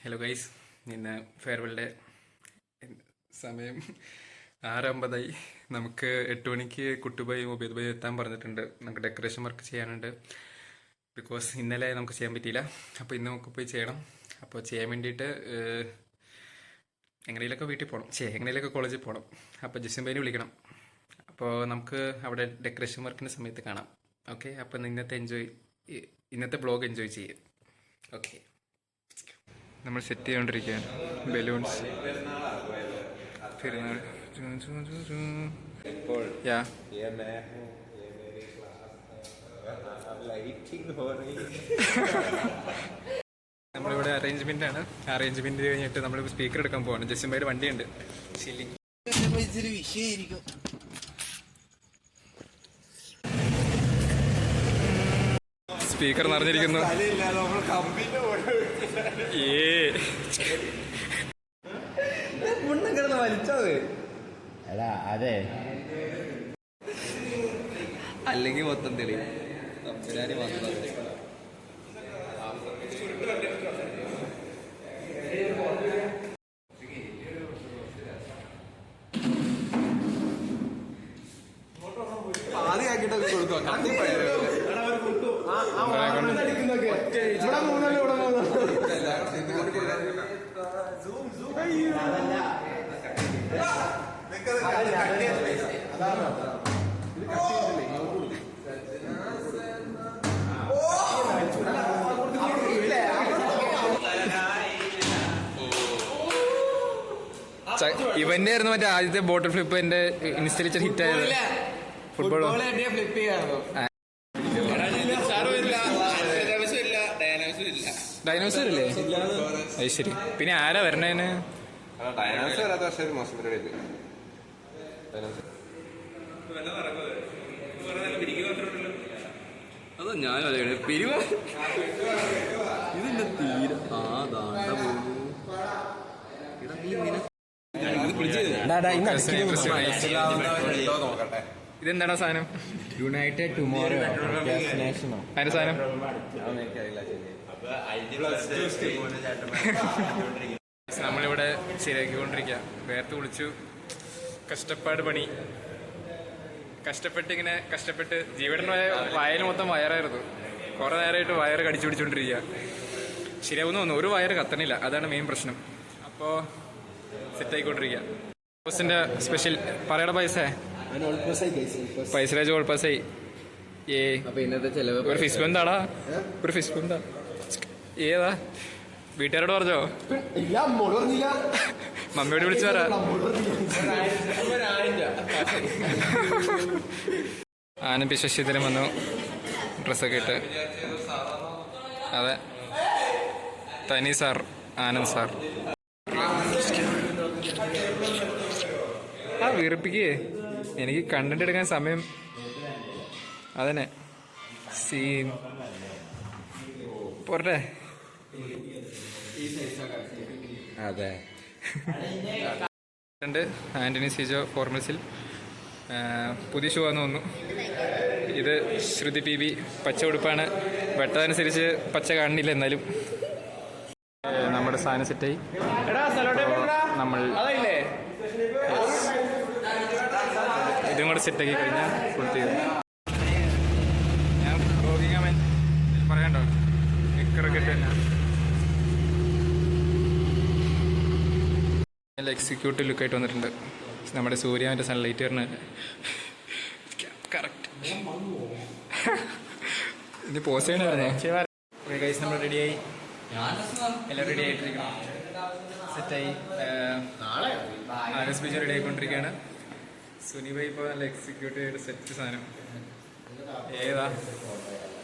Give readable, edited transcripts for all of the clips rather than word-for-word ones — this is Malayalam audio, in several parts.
ഹലോ ഗൈസ്, ഇന്ന് ഫെയർവെൽ സമയം 6:50. നമുക്ക് 8 മണിക്ക് കുട്ടുബായി മുബീദ് ഭായി എത്താൻ പറഞ്ഞിട്ടുണ്ട്. നമുക്ക് ഡെക്കറേഷൻ വർക്ക് ചെയ്യാനുണ്ട്. ബിക്കോസ് ഇന്നലെ നമുക്ക് ചെയ്യാൻ പറ്റിയില്ല. അപ്പോൾ ഇന്ന് നമുക്ക് പോയി ചെയ്യണം. അപ്പോൾ ചെയ്യാൻ വേണ്ടിയിട്ട് എങ്ങനെയൊക്കെ വീട്ടിൽ പോകണം, എങ്ങനെയൊക്കെ കോളേജിൽ പോകണം. അപ്പോൾ ജിസിൻ ഭായിനെ വിളിക്കണം. അപ്പോൾ നമുക്ക് അവിടെ ഡെക്കറേഷൻ വർക്കിൻ്റെ സമയത്ത് കാണാം. ഓക്കെ, അപ്പോൾ ഇന്നത്തെ ബ്ലോഗ് എൻജോയ് ചെയ്യും. ഓക്കെ, നമ്മൾ സെറ്റ് ചെയ്തുകൊണ്ടിരിക്കുകയാണ് ബലൂൺസ്. പെരുന്നാൾ നമ്മളിവിടെ അറേഞ്ച്മെന്റ് ആണ്. അറേഞ്ച്മെന്റ് കഴിഞ്ഞിട്ട് നമ്മൾ സ്പീക്കർ എടുക്കാൻ പോവാണ്. ജസ്റ്റിൻ ഭായിയുടെ വണ്ടിയുണ്ട്. സ്പീക്കർ നിറഞ്ഞിരിക്കുന്നു. അതെ, അല്ലെങ്കിൽ മൊത്തം തെളി മൊത്തം ആദ്യമാക്കിട്ടൊക്കെ കൊടുക്കുക. ഇവന്റെ ആയിരുന്നു മറ്റേ ആദ്യത്തെ ബോട്ടിൽ ഫ്ലിപ്പ്. എന്റെ ഇൻസ്റ്റലിച്ചർ ഹിറ്റ് ആയത് ഫുട്ബോൾ. ഡൈനോസർ ഇല്ലേ? അത് ശരി. പിന്നെ ആരാ വരണേന്? അതാ ഞാൻ പിരിവ ഇതിന്റെ തീരെ ഇതെന്താണോ സാധനം? യുണൈറ്റഡ് ടുമോറോ അതിന്റെ സാധനം നമ്മളിവിടെ ശരിയാക്കിക്കൊണ്ടിരിക്കുക. വേർത്ത് കുളിച്ചു, കഷ്ടപ്പാട് പണി. കഷ്ടപ്പെട്ട് ജീവന്റെ വയൽ മൊത്തം വയറായിരുന്നു. കുറെ നേരമായിട്ട് വയറ് കടിച്ചു പിടിച്ചോണ്ടിരിക്കുക. ശരിയാവുന്ന തോന്നുന്നു. ഒരു വയറ് കത്തണില്ല, അതാണ് മെയിൻ പ്രശ്നം. അപ്പോൾ സെറ്റായിക്കൊണ്ടിരിക്കുക. ബോസിന്റെ സ്പെഷ്യൽ പറയട പൈസ ഓൾപ്പാസായി. ഒരു ഫിഷ് ബന്ധാടാ, ഒരു ഫിഷ് ബന്ധാ. ഏതാ? വീട്ടുകാരോട് പറഞ്ഞോ? മമ്മിയോട് വിളിച്ചു പറ. ആനന്ദ ശശിധരൻ വന്നു, ഡ്രസ്സൊക്കെ ഇട്ട്. അതെ, തനി സാർ, ആനന്ദ് സാർ. വീർപ്പിക്കേ, എനിക്ക് കണ്ടന്റ് എടുക്കാൻ സമയം. അതന്നെ സീൻ പോരട്ടെ. അതെ, ആന്റണി സിജോ ഫോർമൽസിൽ പുതിയ ഷൂ ആണെന്ന് തോന്നുന്നു. ഇത് ശ്രുതി പി ബി പച്ച ഉടുപ്പാണ്. വെട്ടതനുസരിച്ച് പച്ച കാണുന്നില്ല. എന്നാലും നമ്മുടെ സാധനം സെറ്റായി. നമ്മൾ ഇതും കൂടെ സെറ്റാക്കി കഴിഞ്ഞാൽ ഫുൾ ചെയ്തു. ഞാൻ ബ്ലോഗിങ് പറയണ്ടോ? നിക്കറൊക്കെ ഇട്ട് തന്നെ നല്ല എക്സിക്യൂട്ടീവ് ലുക്കായിട്ട് വന്നിട്ടുണ്ട്. നമ്മുടെ സൂര്യാവിൻ്റെ സൺലൈറ്റ് പറഞ്ഞ കറക്റ്റ്. ഇനി പോസ്റ്റ് ചെയ്യണമായിരുന്നേ. ഗൈസ്, നമ്മൾ റെഡിയായി. എല്ലാം റെഡി ആയിട്ടിരിക്കണം. സെറ്റായി. ആനസ് ബീച്ച് റെഡി ആയിക്കൊണ്ടിരിക്കുകയാണ്. സുനിബായി ഇപ്പോൾ നല്ല എക്സിക്യൂട്ടീവ് ആയിട്ട് സെറ്റ് സാധനം. ഏതാ?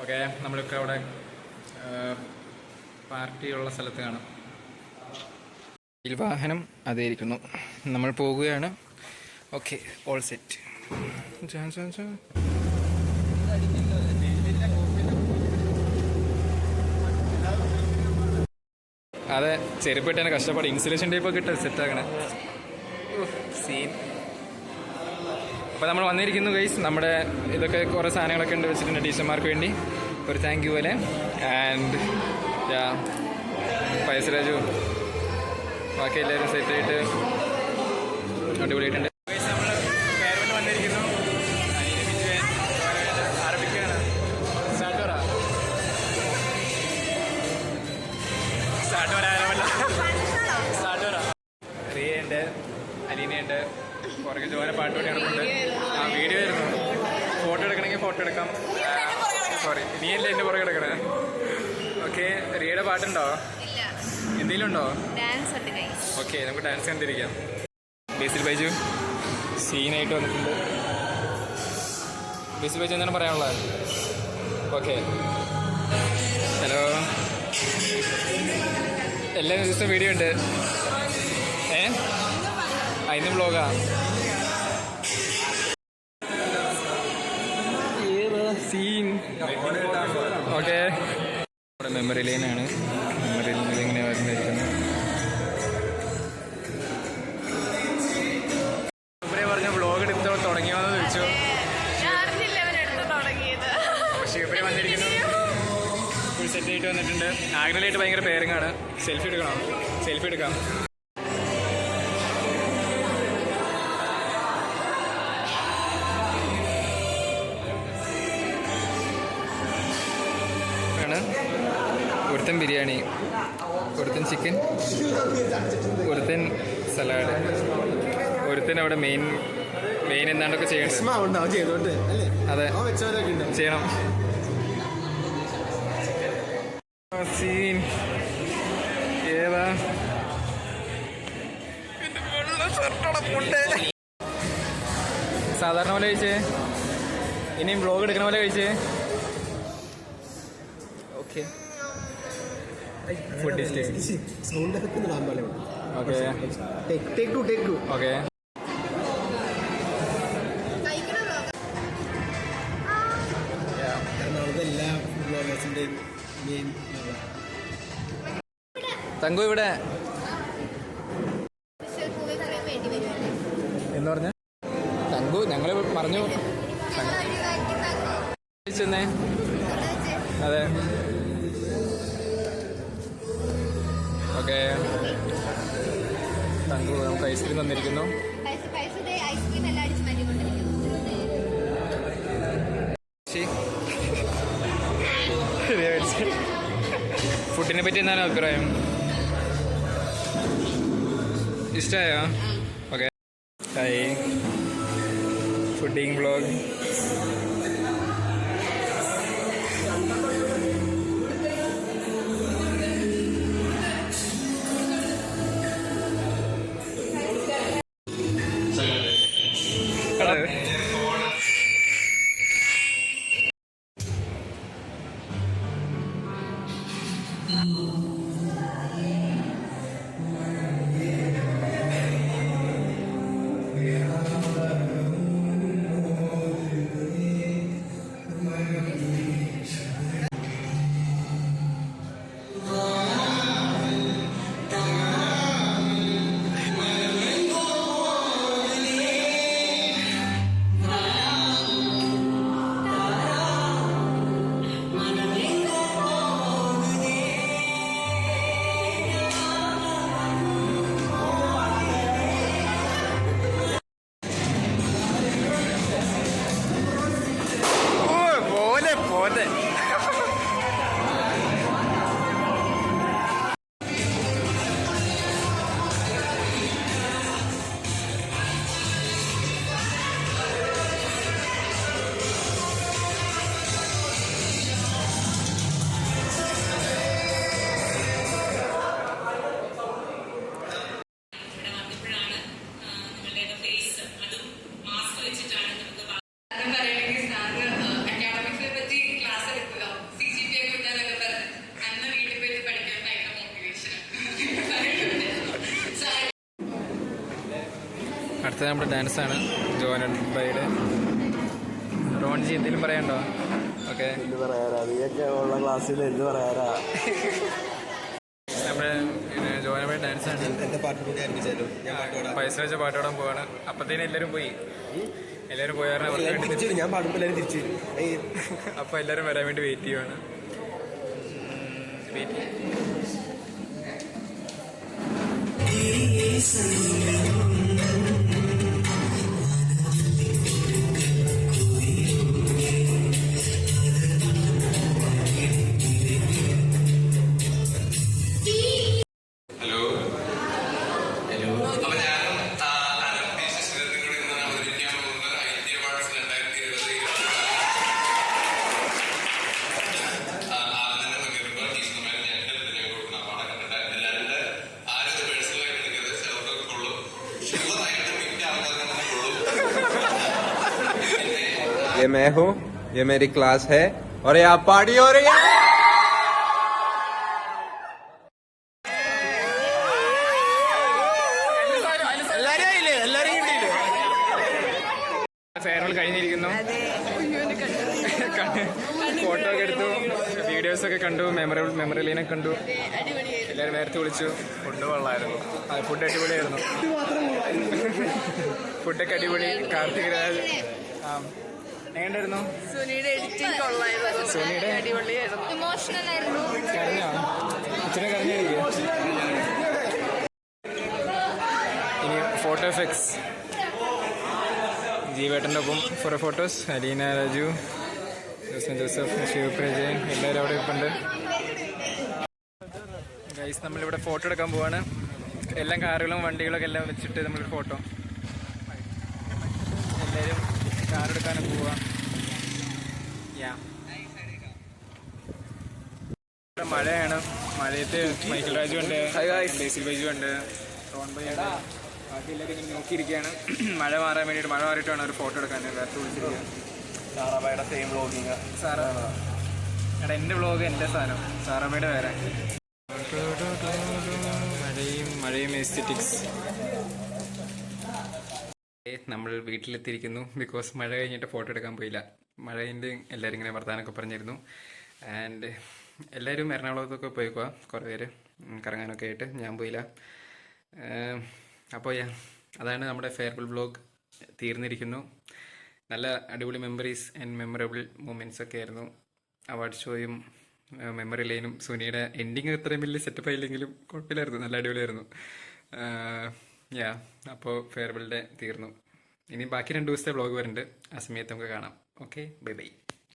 ഓക്കെ, നമ്മളൊക്കെ അവിടെ പാർട്ടിയുള്ള സ്ഥലത്ത് കാണാം. വാഹനം അതേയിരിക്കുന്നു. നമ്മൾ പോകുകയാണ്. Okay, all set. അതെ, ചെരുപ്പിട്ട് തന്നെ കഷ്ടപ്പാട്. ഇൻസുലേഷൻ ടൈപ്പൊക്കെ ഇട്ട് സെറ്റാക്കണേ സീൻ. അപ്പോൾ നമ്മൾ വന്നിരിക്കുന്നു ഗൈസ്. നമ്മുടെ ഇതൊക്കെ കുറേ സാധനങ്ങളൊക്കെ ഉണ്ട് വെച്ചിട്ടുണ്ട് ടീച്ചർമാർക്ക് വേണ്ടി. ഒരു താങ്ക് യു പോലെ. ആൻഡ് പയസ്രാജു ബാക്കി എല്ലാവരും സെറ്റായിട്ട് അടിപൊളിയായിട്ടുണ്ട്. നമ്മൾ പേരവൻ വന്നിരിക്കുന്നു. ആരംഭിക്കുകയാണ്. റിയയുണ്ട്, അലീനയുണ്ട്, പുറകെ ജോനെ പാട്ടുകൂടി നടക്കുന്നുണ്ട്. ആ വീഡിയോ ആയിരുന്നു. ഫോട്ടോ എടുക്കണമെങ്കിൽ ഫോട്ടോ എടുക്കാം. സോറി, നീയല്ലേ എൻ്റെ പുറകെ എടുക്കണേ. ഓക്കെ, റിയയുടെ പാട്ടുണ്ടോ? എന്തെങ്കിലും ഉണ്ടോ? ഓക്കെ, നമുക്ക് ഡാൻസ് കണ്ടിരിക്കാം. ബേസിൽ ബൈജു സീനായിട്ട് വന്നിട്ടുണ്ട്. ബേസിൽ ബൈജു എന്താണ് പറയാനുള്ളത്? ഓക്കെ, ഹലോ, എല്ലാ ദിവസവും വീഡിയോ ഉണ്ട്. ഇന്ന് വ്ളോഗാ. സീൻ. ഓക്കെ, നമ്മുടെ മെമ്മറി ലൈനാണ്. മെമ്മറി ലൈനിൽ ഇങ്ങനെ വരുന്നിരിക്കുന്നത്. ഇവരെ പറഞ്ഞ വ്ളോഗ് എടുത്തോ തുടങ്ങിയോന്ന് ചോദിച്ചു. പക്ഷേ ഇവരെ വന്നിരിക്കുന്നു. ഫുൾ സെറ്റ് ആയിട്ട് വന്നിട്ടുണ്ട്. ആഗ്രഹമായിട്ട് ഭയങ്കര പേരിങ്ങാണ്. സെൽഫി എടുക്കണം, സെൽഫി എടുക്കാം. ഒരുത്തൻ ബിരിയാണി, ഒരുത്തൻ ചിക്കൻ, ഒരുത്തൻ സലാഡ്, ഒരുത്തൻ അവിടെ മെയിൻ എന്താണ്ടൊക്കെ ചെയ്യണം. അതെ, ചെയ്യണം. സീൻ ഏതാ? സാധാരണ പോലെ കഴിച്ചേ, ഇനിയും വ്ളോഗ് എടുക്കണ പോലെ കഴിച്ചേ. ഓക്കെ, ഫുഡ് സൗണ്ട് എഫക്റ്റ് ഇടാൻ പോലെ. Okay, take two. ഓക്കെ. എറണാകുളത്തെ എല്ലാ ബ്ലോഗേഴ്സിന്റെയും മെയിൻ തങ്കു ഇവിടെ എന്ന് പറഞ്ഞ തങ്കു ഞങ്ങൾ പറഞ്ഞു ചെന്നേ. അതെ, ഓക്കെ. തങ്കു നമുക്ക് ഐസ്ക്രീം തന്നിരിക്കുന്നു. ഫുഡിനെ പറ്റി എന്താണ് അഭിപ്രായം? ഇഷ്ടമായോ? Okay, hi, fooding vlog. അടുത്ത നമ്മുടെ ഡാൻസാണ്. ജോനൻ ബൈയുടെ. റോൺജി എന്തെങ്കിലും പറയാനുണ്ടോ? ഓക്കെ, എന്ത് പറയാറാ, നീയൊക്കെ ഉള്ള ക്ലാസ്സിൽ എന്ത് പറയാറാ. നമ്മുടെ ജോനബൈ ഡാൻസാണ്. എന്റെ പാട്ട് കൂടി ആരംഭിച്ചാലോ? പൈസ വെച്ച പാട്ടോടാൻ പോവാണ്. അപ്പത്തേനും എല്ലാവരും പോയി. എല്ലാവരും പോയാൽ ഞാൻ പാടുമ്പോൾ എല്ലാവരും തിരിച്ചു വരും. അപ്പോൾ എല്ലാവരും വരാൻ വേണ്ടി വെയിറ്റ് ചെയ്യുവാണ്. ഹലോ ഹലോ അപ്പൊ ഞാനും കൂടി ഇന്ന് അവതരിക്കാൻ പോകുന്നത് ഐടി അവാർഡ്സ് 2020 ആദ്യം തന്നെ മുന്നേറുമ്പോൾ ടീച്ചർമാരെ ഞങ്ങൾ കൊടുക്കുന്ന അവാർഡ് കണ്ടിട്ട് രണ്ട് ആരും പേഴ്സണലായിട്ട് എടുക്കരുത് ചിലർക്ക് കൊള്ളും ഷുവറായിട്ട് മിക്ക ആൾക്കാർക്ക് കൊള്ളും. ये मैं हूँ, ये मेरी क्लास है और यहाँ पार्टी हो रही है. ഫെയർവെൽ കഴിഞ്ഞിരിക്കുന്നു. ഫോട്ടോ ഒക്കെ എടുത്തു, വീഡിയോസ് ഒക്കെ കണ്ടു, മെമ്മറിലീനെ കണ്ടു. എല്ലാവരും നേരത്തെ വിളിച്ചു. ഫുഡ് കൊള്ളായിരുന്നു. ഫുഡ് അടിപൊളിയായിരുന്നു. ഫുഡൊക്കെ അടിപൊളി. കാർത്തിക് രാജ് എങ്ങനെയായിരുന്നു? സുനിയുടെ എഡിറ്റിംഗ് കൊള്ളായിരുന്നു. സുനിയുടെ അടിപൊളിയായിരുന്നു. ഇമോഷണൽ ആയിരുന്നു. കരഞ്ഞോ? അച്ഛനെ കരഞ്ഞിരിക്കും. ഇനി ഫോട്ടോ എഫക്ട്സ് ജീവേട്ടൻ്റെ ഒപ്പം for photos Aleena Raju, Joseph, Sivaprajayan എല്ലാവരും അവിടെ ഇപ്പുണ്ട്. ഗൈസ് നമ്മളിവിടെ ഫോട്ടോ എടുക്കാൻ പോവാണ്. എല്ലാം കാറുകളും വണ്ടികളൊക്കെ എല്ലാം വെച്ചിട്ട് നമ്മളൊരു ഫോട്ടോ. എല്ലാവരും കാറെടുക്കാനൊക്കെ പോവാ. മഴയാണ്. മഴയത്ത് മൈക്കിൾ രാജു ഉണ്ട്, ബേസിൽ ബൈജു ഉണ്ട്, റോൺ ബൈ ഉണ്ട്. ബാക്കി എല്ലാവരും ഇങ്ങനെ നോക്കിയിരിക്കുകയാണ്. മഴ മാറാൻ വേണ്ടിയിട്ട്, മഴ മാറിയിട്ട് വേണം ഒരു ഫോട്ടോ എടുക്കാൻ. വേറെ വിളിച്ചിരിക്കുക സാറാബായുടെ സെയിം വ്ളോഗിങ്. സാറാ എടാ എൻ്റെ വ്ളോഗ് എൻ്റെ സാധനം, സാറാബയുടെ വേറെ. മഴയും എസ്തെറ്റിക്സ്. നമ്മൾ വീട്ടിലെത്തിയിരിക്കുന്നു. ബിക്കോസ് മഴ കഴിഞ്ഞിട്ട് ഫോട്ടോ എടുക്കാൻ പോയില്ല. മഴ കഴിഞ്ഞ് എല്ലാവരും ഇങ്ങനെ വർത്താനൊക്കെ പറഞ്ഞിരുന്നു. ആൻഡ് എല്ലാവരും എറണാകുളത്തൊക്കെ പോയിക്കുക, കുറേ പേര് കറങ്ങാനൊക്കെ ആയിട്ട്. ഞാൻ പോയില്ല. അപ്പോൾ അതാണ് നമ്മുടെ ഫെയർവെൽ വ്ളോഗ് തീർന്നിരിക്കുന്നു. നല്ല അടിപൊളി മെമ്മറീസ് ആൻഡ് മെമ്മറബിൾ മൂമെൻറ്റ്സ് ഒക്കെ ആയിരുന്നു. അവാർഡ് ഷോയും മെമ്മറി ലൈനും. സുനിയുടെ എൻഡിങ് അത്രയും വലിയ സെറ്റപ്പ് ആയില്ലെങ്കിലും കുഴപ്പമില്ലായിരുന്നു, നല്ല അടിപൊളിയായിരുന്നു. അപ്പോൾ ഫെയർവെൽ ഡേ തീർന്നു. ഇനി ബാക്കി 2 ദിവസത്തെ വ്ളോഗ് വരുന്നുണ്ട്. ആ സമയത്ത് നമുക്ക് കാണാം. Okay, bye bye.